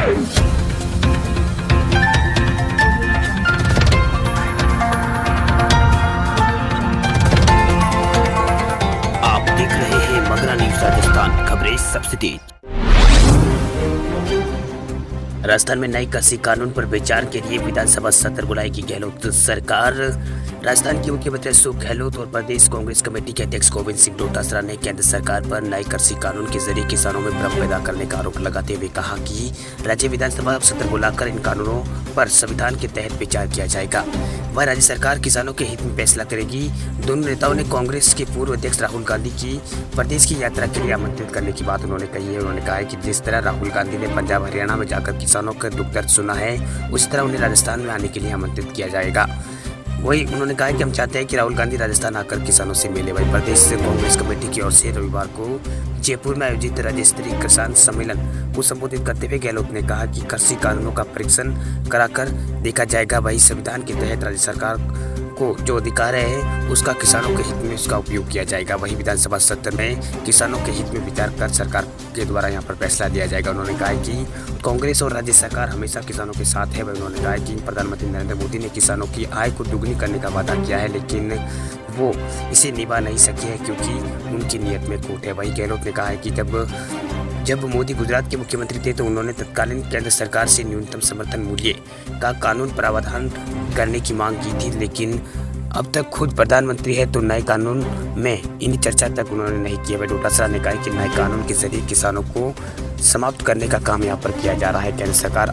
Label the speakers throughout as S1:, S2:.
S1: आप देख रहे हैं मगरा न्यूज राजस्थान, खबरें सबसे तेज। राजस्थान में नए कृषि कानून पर विचार के लिए विधानसभा सत्र बुलाएगी गहलोत सरकार। राजस्थान के मुख्यमंत्री अशोक गहलोत और प्रदेश कांग्रेस कमेटी के अध्यक्ष गोविंद सिंह डोटासरा ने केंद्र सरकार पर नए कृषि कानून के जरिए किसानों में भ्रम पैदा करने का आरोप लगाते हुए कहा कि राज्य विधानसभा सत्र बुलाकर इन कानूनों पर संविधान के तहत विचार किया जाएगा। वह राज्य सरकार किसानों के हित में फैसला करेगी। दोनों नेताओं ने कांग्रेस के पूर्व अध्यक्ष राहुल गांधी की प्रदेश की यात्रा के लिए आमंत्रित करने की बात उन्होंने कही है। उन्होंने कहा है कि जिस तरह राहुल गांधी ने पंजाब हरियाणा में जाकर किसानों का दुख दर्द सुना है, उसी तरह उन्हें राजस्थान में आने के लिए आमंत्रित किया जाएगा। वही उन्होंने कहा कि हम चाहते हैं कि राहुल गांधी राजस्थान आकर किसानों से मिले। वही प्रदेश से कांग्रेस कमेटी की ओर से रविवार को जयपुर में आयोजित राज्य स्तरीय किसान सम्मेलन को संबोधित करते हुए गहलोत ने कहा कि कृषि कानूनों का परीक्षण कराकर देखा जाएगा। वही संविधान के तहत राज्य सरकार को जो अधिकार है उसका किसानों के हित में उसका उपयोग किया जाएगा। वही विधानसभा सत्र में किसानों के हित में विचार कर सरकार के द्वारा यहाँ पर फैसला लिया जाएगा। उन्होंने कहा कि कांग्रेस और राज्य सरकार हमेशा किसानों के साथ है। वही उन्होंने कहा कि प्रधानमंत्री नरेंद्र मोदी ने किसानों की आय को दुगनी करने का वादा किया है, लेकिन वो इसे निभा नहीं सके हैं क्योंकि उनकी नीयत में खोट है। वही गहलोत ने कहा है कि जब मोदी गुजरात के मुख्यमंत्री थे तो उन्होंने तत्कालीन केंद्र सरकार से न्यूनतम समर्थन मूल्य का कानून प्रावधान करने की मांग की थी, लेकिन अब तक खुद प्रधानमंत्री है तो नए कानून में इन चर्चा तक उन्होंने नहीं किया। वह डोटासरा ने कहा कि नए कानून के जरिए किसानों को समाप्त करने का काम यहाँ पर किया जा रहा है। केंद्र सरकार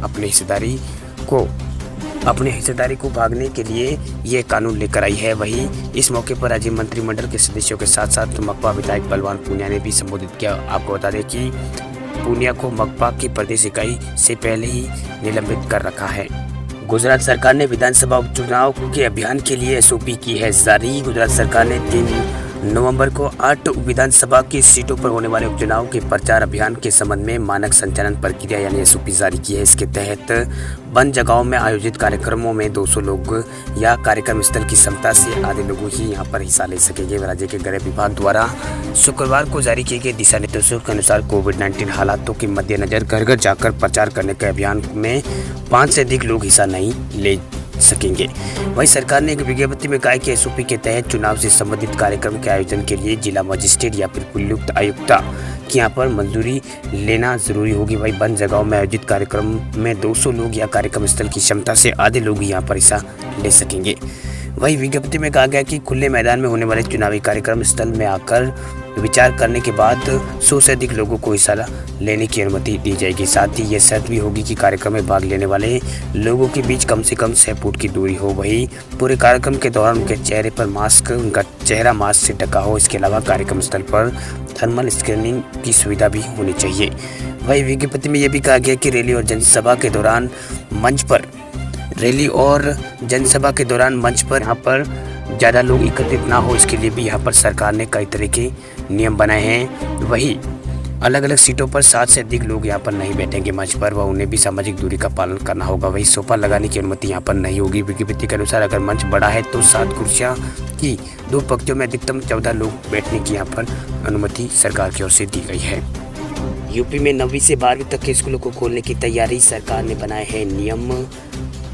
S1: अपने हिस्सेदारी को भागने के लिए ये कानून लेकर आई है। वहीं इस मौके पर राज्य मंत्रिमंडल के सदस्यों के साथ साथ मकवा विधायक बलवान पूनिया ने भी संबोधित किया। आपको बता दें कि पूनिया को मकवा की प्रदेश इकाई से पहले ही निलंबित कर रखा है। गुजरात सरकार ने विधानसभा उपचुनाव के अभियान के लिए एसओपी की है जारी। गुजरात सरकार ने 3 नवंबर को 8 विधानसभा की सीटों पर होने वाले उपचुनाव के प्रचार अभियान के संबंध में मानक संचालन प्रक्रिया यानी एसओपी जारी की है। इसके तहत बंद जगहों में आयोजित कार्यक्रमों में 200 लोग या कार्यक्रम स्थल की क्षमता से आधे लोग ही यहां पर हिस्सा ले सकेंगे। राज्य के गृह विभाग द्वारा शुक्रवार को जारी किए गए दिशा निर्देशों के अनुसार कोविड-19 हालातों के मद्देनजर घर घर जाकर प्रचार करने के अभियान में 5 से अधिक लोग हिस्सा नहीं ले सकेंगे। वहीं सरकार ने एक विज्ञप्ति में कहा कि एसओपी के तहत चुनाव से संबंधित कार्यक्रम के आयोजन के लिए जिला मजिस्ट्रेट या फिर पुलिस आयुक्ता की यहाँ पर मंजूरी लेना जरूरी होगी। वहीं बंद जगहों में आयोजित कार्यक्रम में 200 लोग या कार्यक्रम स्थल की क्षमता से आधे लोग यहाँ पर हिस्सा ले सकेंगे। वहीं विज्ञप्ति में कहा गया कि खुले मैदान में होने वाले चुनावी कार्यक्रम स्थल में आकर विचार करने के बाद 100 से अधिक लोगों को हिस्सा लेने की अनुमति दी जाएगी। साथ ही ये शर्त भी होगी कि कार्यक्रम में भाग लेने वाले लोगों के बीच कम से कम 6 फुट की दूरी हो। वहीं पूरे कार्यक्रम के दौरान उनके चेहरे पर मास्क, उनका चेहरा मास्क से ढका हो। इसके अलावा कार्यक्रम स्थल पर थर्मल स्क्रीनिंग की सुविधा भी होनी चाहिए। वहीं विज्ञप्ति में यह भी कहा गया कि रैली और जनसभा के दौरान मंच पर यहाँ पर ज़्यादा लोग एकत्रित ना हो, इसके लिए भी यहाँ पर सरकार ने कई तरह के नियम बनाए हैं। वही अलग अलग सीटों पर 7 से अधिक लोग यहाँ पर नहीं बैठेंगे मंच पर, वह उन्हें भी सामाजिक दूरी का पालन करना होगा। वही सोफा लगाने की अनुमति यहाँ पर नहीं होगी। विज्ञप्ति के अनुसार अगर मंच बड़ा है तो 7 कुर्सियाँ की 2 पंक्तियों में अधिकतम 14 लोग बैठने की यहाँ पर अनुमति सरकार की ओर से दी गई है। यूपी में 9वीं से 12वीं तक के स्कूलों को खोलने की तैयारी, सरकार ने बनाए हैं नियम।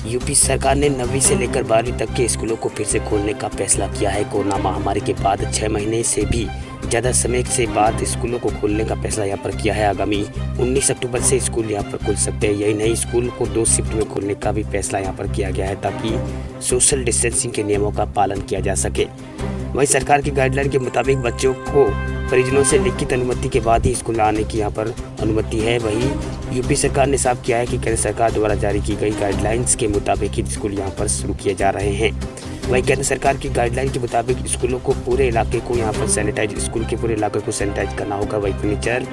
S1: यूपी सरकार ने 9वीं से लेकर 12वीं तक के स्कूलों को फिर से खोलने का फैसला किया है। कोरोना महामारी के बाद 6 महीने से भी ज़्यादा समय से बाद स्कूलों को खोलने का फैसला यहाँ पर किया है। आगामी 19 अक्टूबर से स्कूल यहाँ पर खुल सकते हैं। यही नहीं, स्कूल को 2 शिफ्ट में खोलने का भी फैसला यहाँ पर किया गया है ताकि सोशल डिस्टेंसिंग के नियमों का पालन किया जा सके। वहीं सरकार की गाइडलाइन के मुताबिक बच्चों को परिजनों से लिखित अनुमति के बाद ही स्कूल आने की यहाँ पर अनुमति है। वहीं यूपी सरकार ने साफ किया है कि केंद्र सरकार द्वारा जारी की गई गाइडलाइंस के मुताबिक ही स्कूल यहाँ पर शुरू किए जा रहे हैं। वहीं केंद्र सरकार की गाइडलाइन के मुताबिक स्कूलों को पूरे इलाके को यहाँ पर स्कूल के पूरे इलाके को सैनिटाइज करना होगा। वहीं फर्नीचर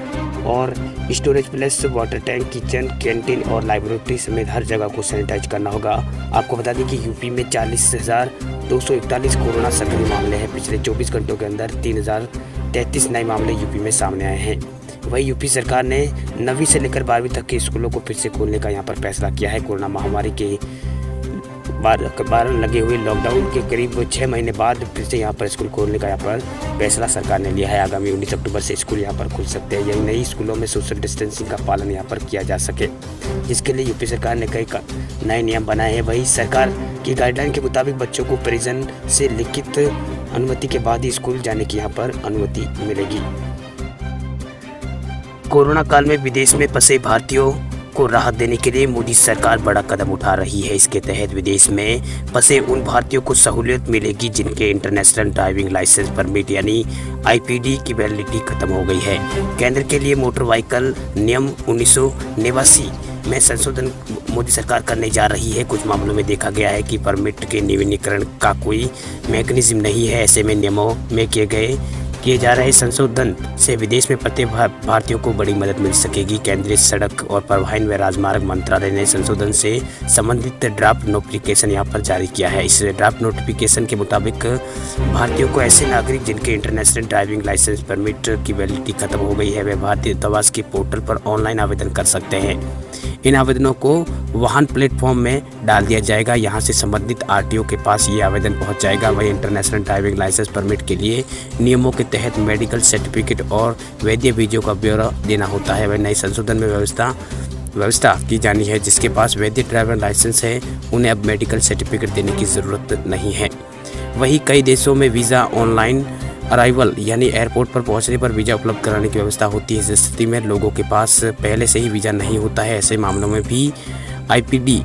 S1: और storage plus water tank, kitchen, canteen और लाइब्रेरी समेत हर जगह को सैनिटाइज करना होगा। आपको बता दें कि यूपी में 40,241 कोरोना सक्रिय मामले हैं। पिछले 24 घंटों के अंदर 3,033 नए मामले यूपी में सामने आए हैं। वहीं यूपी सरकार ने 9वीं से लेकर 12वीं तक के स्कूलों को फिर से खोलने का यहाँ पर फैसला किया है। कोरोना महामारी के कारण लगे हुए लॉकडाउन के करीब 6 महीने बाद फिर से यहाँ पर स्कूल खोलने का यहाँ पर फैसला सरकार ने लिया है। आगामी 19 अक्टूबर से स्कूल यहाँ पर खुल सकते हैं। यही नई स्कूलों में सोशल डिस्टेंसिंग का पालन यहाँ पर किया जा सके, जिसके लिए यूपी सरकार ने कई नए नियम बनाए हैं। वही सरकार की गाइडलाइन के मुताबिक बच्चों को परिजन से लिखित अनुमति के बाद ही स्कूल जाने की यहाँ पर अनुमति मिलेगी। कोरोना काल में विदेश में फंसे भारतीयों को राहत देने के लिए मोदी सरकार बड़ा कदम उठा रही है। इसके तहत विदेश में फंसे उन भारतीयों को सहूलियत मिलेगी जिनके इंटरनेशनल ड्राइविंग लाइसेंस परमिट यानी आईपीडी की वैलिडिटी खत्म हो गई है। केंद्र के लिए मोटर व्हीकल नियम 1989 में संशोधन मोदी सरकार करने जा रही है। कुछ मामलों में देखा गया है कि परमिट के नवीनीकरण का कोई मैकेनिज्म नहीं है। ऐसे में नियमों में किए जा रहे संशोधन से विदेश में फंसे भारतीयों को बड़ी मदद मिल सकेगी। केंद्रीय सड़क और परिवहन व राजमार्ग मंत्रालय ने संशोधन से संबंधित ड्राफ्ट नोटिफिकेशन यहाँ पर जारी किया है। इस ड्राफ्ट नोटिफिकेशन के मुताबिक भारतीयों को ऐसे नागरिक जिनके इंटरनेशनल ड्राइविंग लाइसेंस परमिट की वैलिडिटी खत्म हो गई है वे भारतीय दूतावास के पोर्टल पर ऑनलाइन आवेदन कर सकते हैं। इन आवेदनों को वाहन प्लेटफॉर्म में डाल दिया जाएगा। यहाँ से संबंधित आरटीओ के पास ये आवेदन पहुँच जाएगा। वही इंटरनेशनल ड्राइविंग लाइसेंस परमिट के लिए नियमों के तहत मेडिकल सर्टिफिकेट और वैध वीडियो का ब्यौरा देना होता है। वह नए संशोधन में व्यवस्था की जानी है। जिसके पास वैध ड्राइविंग लाइसेंस है उन्हें अब मेडिकल सर्टिफिकेट देने की ज़रूरत नहीं है। वहीं कई देशों में वीज़ा ऑनलाइन अराइवल यानी एयरपोर्ट पर पहुंचने पर वीज़ा उपलब्ध कराने की व्यवस्था होती है। इस स्थिति में लोगों के पास पहले से ही वीज़ा नहीं होता है। ऐसे मामलों में भी आईपीडी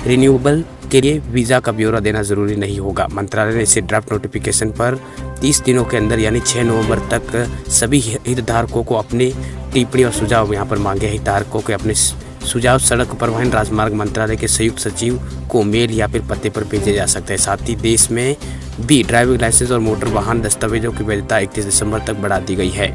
S1: रिन्यूएबल के लिए वीज़ा का ब्यौरा देना जरूरी नहीं होगा। मंत्रालय ने इसे ड्राफ्ट नोटिफिकेशन पर 30 दिनों के अंदर यानी 6 नवंबर तक सभी हितधारकों को अपनी टिप्पणी और सुझाव यहाँ पर मांगे। हितधारकों के अपने सुझाव सड़क परिवहन राजमार्ग मंत्रालय के संयुक्त सचिव को मेल या फिर पते पर भेजे जा सकते हैं। साथ ही देश में भी ड्राइविंग लाइसेंस और मोटर वाहन दस्तावेजों की वैधता 31 दिसंबर तक बढ़ा दी गई है।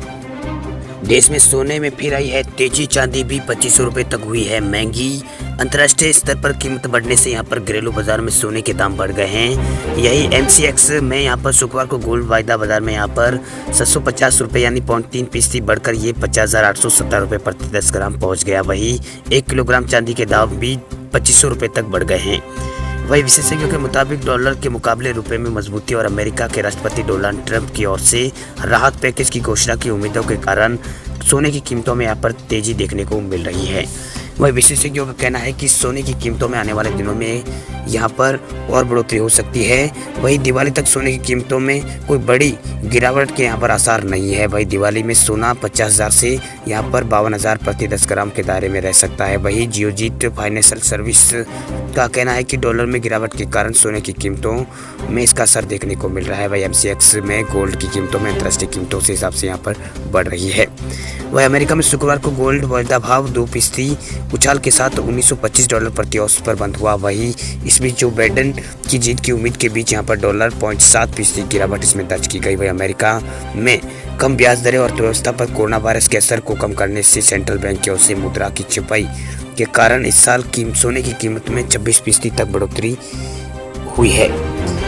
S1: देश में सोने में फिर आई है तेजी। चांदी भी 2500 रुपये तक हुई है महंगी। अंतर्राष्ट्रीय स्तर पर कीमत बढ़ने से यहाँ पर घरेलू बाजार में सोने के दाम बढ़ गए हैं। यही MCX में यहाँ पर शुक्रवार को गोल्ड वायदा बाजार में यहाँ पर 750 रुपये यानी 0.3% बढ़कर ये 50,870 रुपये प्रति 10 ग्राम पहुँच गया। वही 1 किलोग्राम चांदी के दाम भी 2500 रुपये तक बढ़ गए हैं। वही विशेषज्ञों के मुताबिक डॉलर के मुकाबले रुपए में मजबूती और अमेरिका के राष्ट्रपति डोनाल्ड ट्रंप की ओर से राहत पैकेज की घोषणा की उम्मीदों के कारण सोने की कीमतों में यहाँ पर तेजी देखने को मिल रही है। वही विशेषज्ञों का कहना है कि सोने की कीमतों में आने वाले दिनों में यहाँ पर और बढ़ोतरी हो सकती है। वही दिवाली तक सोने की कीमतों में कोई बड़ी गिरावट के यहाँ पर आसार नहीं है। वही दिवाली में सोना 50,000 से यहाँ पर 52,000 प्रति 10 ग्राम के दायरे में रह सकता है। वही जियोजीत फाइनेंशियल सर्विस का कहना है कि डॉलर में गिरावट के कारण सोने की कीमतों में इसका असर देखने को मिल रहा है। वही MCX में गोल्ड की कीमतों में अंतर्राष्ट्रीय कीमतों से हिसाब से यहाँ पर बढ़ रही है। वही अमेरिका में शुक्रवार को गोल्ड वायदा भाव 2% उछाल के साथ $1925 प्रति औंस पर बंद हुआ। वही इस बीच जो बाइडेन की जीत की उम्मीद के बीच यहाँ पर डॉलर 0.7% गिरावट इसमें दर्ज की गई। वही अमेरिका में कम ब्याज दरें और अर्थव्यवस्था पर कोरोना वायरस के असर को कम करने से सेंट्रल बैंक की ओर से मुद्रा की छपाई के कारण इस साल सोने की कीमत में 26% तक बढ़ोतरी हुई है।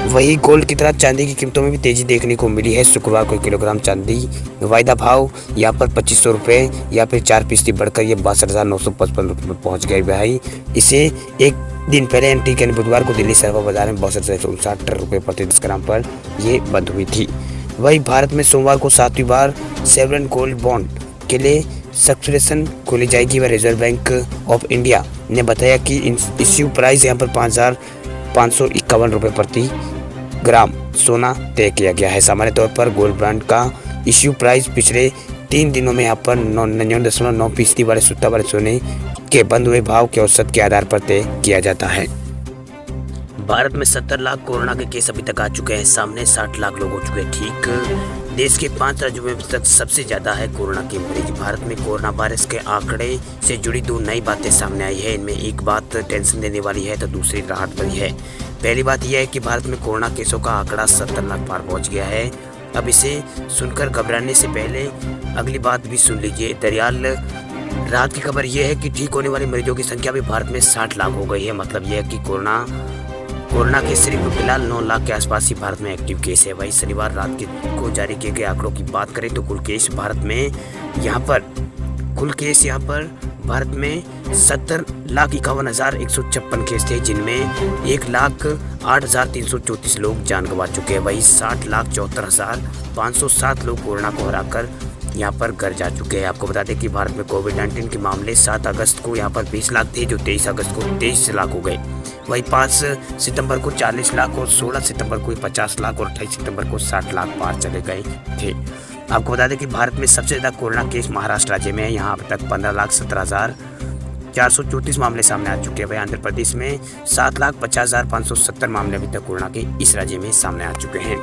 S1: वही गोल्ड की तरह चांदी की कीमतों में भी तेजी देखने को मिली है। शुक्रवार को 1 किलोग्राम चांदी वायदा भाव यहाँ पर 2500 रुपये या फिर 4% बढ़कर ये 62,955 रुपये में पहुँच गए। भाई इसे एक दिन पहले एंट्री के बुधवार को दिल्ली सर्वा बाजार में 62,159 रुपये प्रति 10 ग्राम पर ये बंद हुई थी। वही भारत में सोमवार को 7वीं बार सॉवरेन गोल्ड बॉन्ड के लिए सब्सक्रिप्शन खोली जाएगी। वह रिजर्व बैंक ऑफ इंडिया ने बताया कि इश्यू प्राइस यहाँ पर 5,551 रुपये प्रति ग्राम सोना तय किया गया है। सामान्य तौर पर गोल्ड बॉन्ड का इश्यू प्राइस पिछले 3 दिनों में यहाँ पर 99.9% वाले सूता वाले सोने के बंद हुए भाव के औसत के आधार पर तय किया जाता है। भारत में 70 लाख कोरोना के केस अभी तक आ चुके हैं सामने, 60 लाख लोग हो चुके हैं ठीक। देश के 5 राज्यों में अब तक सबसे ज़्यादा है कोरोना के मरीज। भारत में कोरोना वायरस के आंकड़े से जुड़ी 2 नई बातें सामने आई है। इनमें एक बात टेंशन देने वाली है तो दूसरी राहत भरी है। पहली बात यह है कि भारत में कोरोना केसों का आंकड़ा 70 लाख पार पहुँच गया है। अब इसे सुनकर घबराने से पहले अगली बात भी सुन लीजिए। दरअसल राहत की खबर यह है कि ठीक होने वाले मरीजों की संख्या भी भारत में 60 लाख हो गई है। मतलब यह है कि कोरोना के सिर्फ फिलहाल 9 लाख के आसपास ही भारत में एक्टिव केस है। वही शनिवार रात को जारी किए गए आंकड़ों की बात करें तो कुल केस भारत में यहाँ पर कुल केस यहाँ पर भारत में 70,51,156 केस थे, जिनमें 1,08,334 लोग जान गंवा चुके हैं। वही 60,74,507 लोग कोरोना को हराकर यहाँ पर घर जा चुके हैं। आपको बता दें कि भारत में कोविड-19 के मामले 7 अगस्त को यहाँ पर 20 लाख थे, जो 23 अगस्त को 23 लाख हो गए। वही 5 सितंबर को 40 लाख और 16 सितंबर को 50 लाख और 28 सितंबर को 60 लाख पार चले गए थे। आपको बता दें कि भारत में सबसे ज़्यादा कोरोना केस महाराष्ट्र राज्य में है। यहाँ अब तक 15,17,434 मामले सामने आ चुके हैं। वहीं आंध्र प्रदेश में 7,50,570 मामले अभी तक कोरोना के इस राज्य में सामने आ चुके हैं।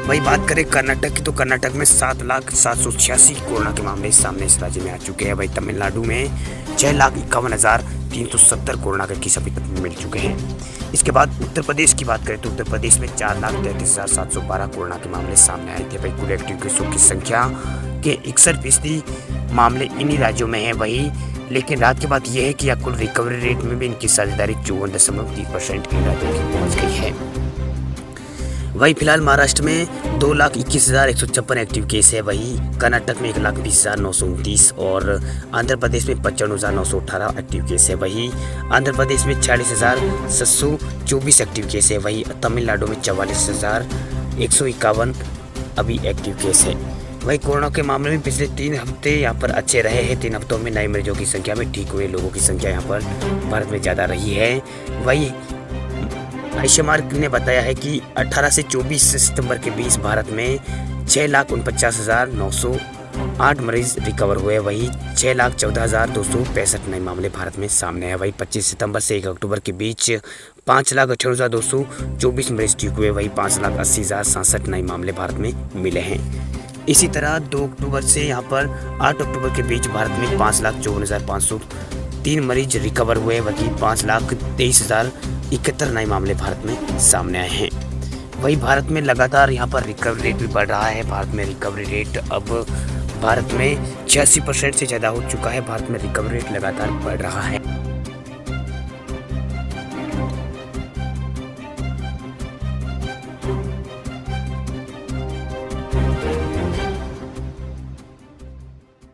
S1: वही बात करें कर्नाटक की, तो कर्नाटक में 7,786 कोरोना के मामले सामने इस राज्य में आ चुके हैं। वही तमिलनाडु में 6,51,370 कोरोना के केस अभी तक मिल चुके हैं। इसके बाद उत्तर प्रदेश की बात करें तो उत्तर प्रदेश में 4,33,712 कोरोना के मामले सामने आए थे। वही कुल एक्टिव केसों की संख्या के 61% मामले इन्हीं राज्यों में है। वही लेकिन रात की बात यह है कि कुल रिकवरी रेट में भी इनकी साझेदारी 54.3% इन राज्यों की पहुँच गई है। वही फिलहाल महाराष्ट्र में 2,21,156 एक्टिव केस है। वही कर्नाटक में 1,20,929 और आंध्र प्रदेश में 95,918 एक्टिव केस है। वही आंध्र प्रदेश में 46,724 एक्टिव केस है। वही तमिलनाडु में 44,151 अभी एक्टिव केस है। वही कोरोना के मामले में पिछले 3 हफ्ते यहाँ पर अच्छे रहे हैं। 3 हफ्तों में नए मरीजों की संख्या में ठीक हुए लोगों की संख्या यहाँ पर भारत में ज़्यादा रही है। वही आईसीएमआर ने बताया है कि 18 से 24 सितंबर के बीच भारत में 6,49,908 मरीज रिकवर हुए। वही 6,14,265 नए मामले भारत में सामने हैं। वही 25 सितंबर से 1 अक्टूबर के बीच 5,98,224 मरीज ठीक हुए। वही 5,80,067 नए मामले भारत में मिले हैं। इसी तरह 2 अक्टूबर से यहाँ पर 8 अक्टूबर के बीच भारत में 5,54,503 मरीज रिकवर हुए। वही 5,23,071 नए मामले भारत में सामने आए हैं। वही भारत में लगातार यहाँ पर रिकवरी रेट भी बढ़ रहा है। भारत में रिकवरी रेट अब भारत में 86% से ज़्यादा हो चुका है। भारत में रिकवरी रेट लगातार बढ़ रहा है।